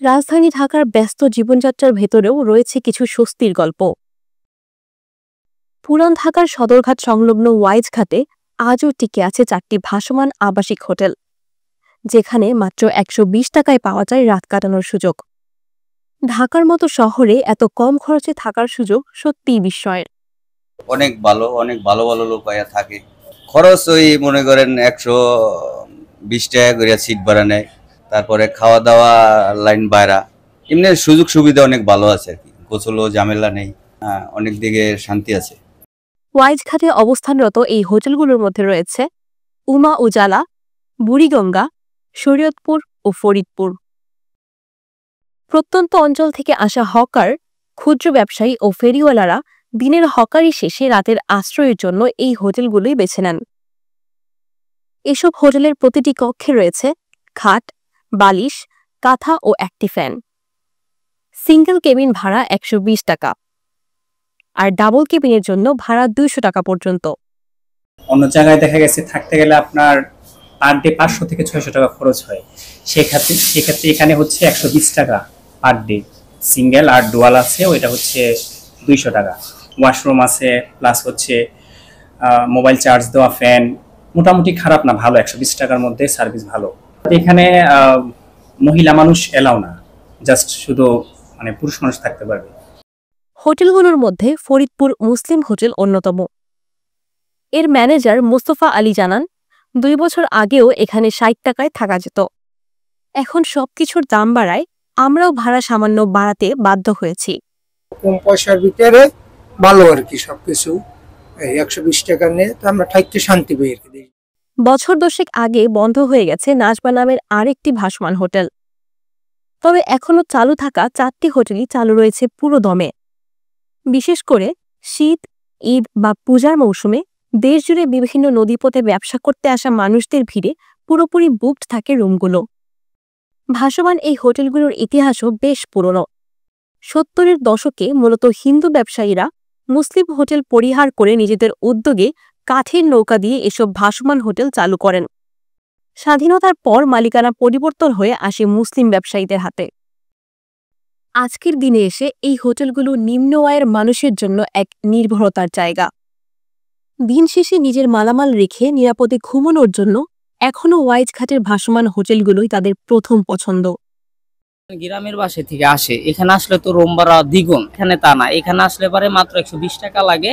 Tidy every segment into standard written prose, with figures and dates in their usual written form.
রাজধানী ঢাকার ব্যস্ত জীবনযাত্রার ভেতরেও রয়েছে কিছু স্বস্তির গল্প। পুরান ঢাকার সদরঘাট সংলগ্ন ওয়াইজ ঘাটে আজও টিকে আছে 4টি ভাসমান আবাসিক হোটেল, যেখানে মাত্র 120 টাকায় পাওয়া যায় রাত কাটানোর সুযোগ। ঢাকার মতো শহরে এত কম খরচে থাকার সুযোগ সত্যিই বিস্ময়ের। অনেক ভালো, অনেক ভালো ভালো লোক আয়া থাকে। খরচ ওই মনে করেন 120 টাকা করে সিট ভাড়া নেয়, তারপরে খাওয়া দাওয়া লাইন ভাড়া, এমনি সুযোগ সুবিধা অনেক ভালো আছে আর কি। গোসলও ঝামেলা নেই, অনেক দিকে শান্তি আছে। ওয়াইজ ঘাটে অবস্থানরত এই হোটেলগুলোর মধ্যে রয়েছে উমা উজালা, বুড়িগঙ্গা, শরীয়তপুর ও ফরিদপুর। প্রত্যন্ত অঞ্চল থেকে আসা হকার, ক্ষুদ্র ব্যবসায়ী ও ফেরিওয়ালারা দিনের হকারি শেষে রাতের আশ্রয়ের জন্য এই হোটেলগুলোই বেছে নেন। এসব হোটেলের প্রতিটি কক্ষে রয়েছে খাট, বালিশ, কাঁথা ও একটি ফ্যান। সিঙ্গেল কেবিন ভাড়া 120 টাকা, আর ডাবল কেবিনের জন্য ভাড়া 200 টাকা পর্যন্ত। অন্য জায়গায় দেখা গেছে থাকতে গেলে আপনার পার ডে 500 থেকে 600 টাকা খরচ হয়। সেক্ষেত্রে এখানে হচ্ছে 120 টাকা পার ডে। সিঙ্গেল আর ডুয়াল আছে, ওইটা হচ্ছে 200 টাকা। ওয়াশরুম আছে, প্লাস হচ্ছে মোবাইল চার্জ দেওয়া, ফ্যান। মোটামুটি খারাপ না, ভালো। 120 টাকার মধ্যে সার্ভিস ভালো। এখানে মহিলা মানুষ এলাও না, জাস্ট শুধু মানে পুরুষ মানুষ থাকতে পারবে। হোটেলগুলোর মধ্যে ফরিদপুর মুসলিম হোটেল অন্যতম। এর ম্যানেজার মোস্তফা আলী জানান, 2 বছর আগেও এখানে 60 টাকায় থাকা যেত। এখন সবকিছুর দাম বাড়ায় আমরাও ভাড়া সামান্য বাড়াতে বাধ্য হয়েছি। কম পয়সার ভিতরে ভালো আর কি সবকিছু। 120 টাকা নিয়ে তো আমরা থাকতে শান্তি পাই আর কি। বছর 10 আগে বন্ধ হয়ে গেছে নাজবা নামের আরেকটি ভাসমান হোটেল। তবে এখনো চালু থাকা 4টি হোটেলই চালু রয়েছে পুরো দমে। বিশেষ করে শীত, ঈদ বা পূজার মৌসুমে দেশজুড়ে বিভিন্ন নদীপথে ব্যবসা করতে আসা মানুষদের ভিড়ে পুরোপুরি বুকড থাকে রুমগুলো। ভাসমান এই হোটেলগুলোর ইতিহাসও বেশ পুরনো। 70-এর দশকে মূলত হিন্দু ব্যবসায়ীরা মুসলিম হোটেল পরিহার করে নিজেদের উদ্যোগে কাঠের নৌকা দিয়ে এসব ভাসমান হোটেল চালু করেন। স্বাধীনতার পর মালিকানা পরিবর্তন হয়ে আসে মুসলিম ব্যবসায়ীদের হাতে। আজকের দিনে এসে এই হোটেলগুলো নিম্ন আয়ের মানুষের জন্য এক নির্ভরতার জায়গা। দিন শেষে নিজের মালামাল রেখে নিরাপদে ঘুমানোর জন্য এখনও ওয়াইজ ঘাটের ভাসমান হোটেলগুলোই তাদের প্রথম পছন্দ। গ্রামের বাসা থেকে আসে, এখানে আসলে তো রুম ভাড়া দ্বিগুণ। এখানে তা না, এখানে আসলে পারে মাত্র 120 টাকা লাগে।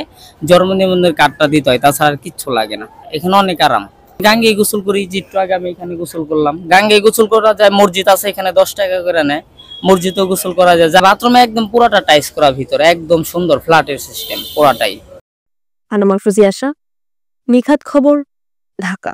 জন্ম নিবন্ধনের কার্ডটা দিতে হয়, তাছাড়া আর কিচ্ছু লাগে না। এখানে অনেক আরাম। গাঙ্গে গোসল করি, একটু আগে আমি এখানে গোসল করলাম। গাঙ্গে গোসল করা যায়, মসজিদ আছে এখানে 10 টাকা করে নেয়, মসজিদেও গোসল করা যায়। বাথরুমে একদম পুরাটা টাইলস করা, ভিতরে একদম সুন্দর ফ্ল্যাটের সিস্টেম পুরাটাই। আনোয়ার ফুজি আশা, নিখাত খবর, ঢাকা।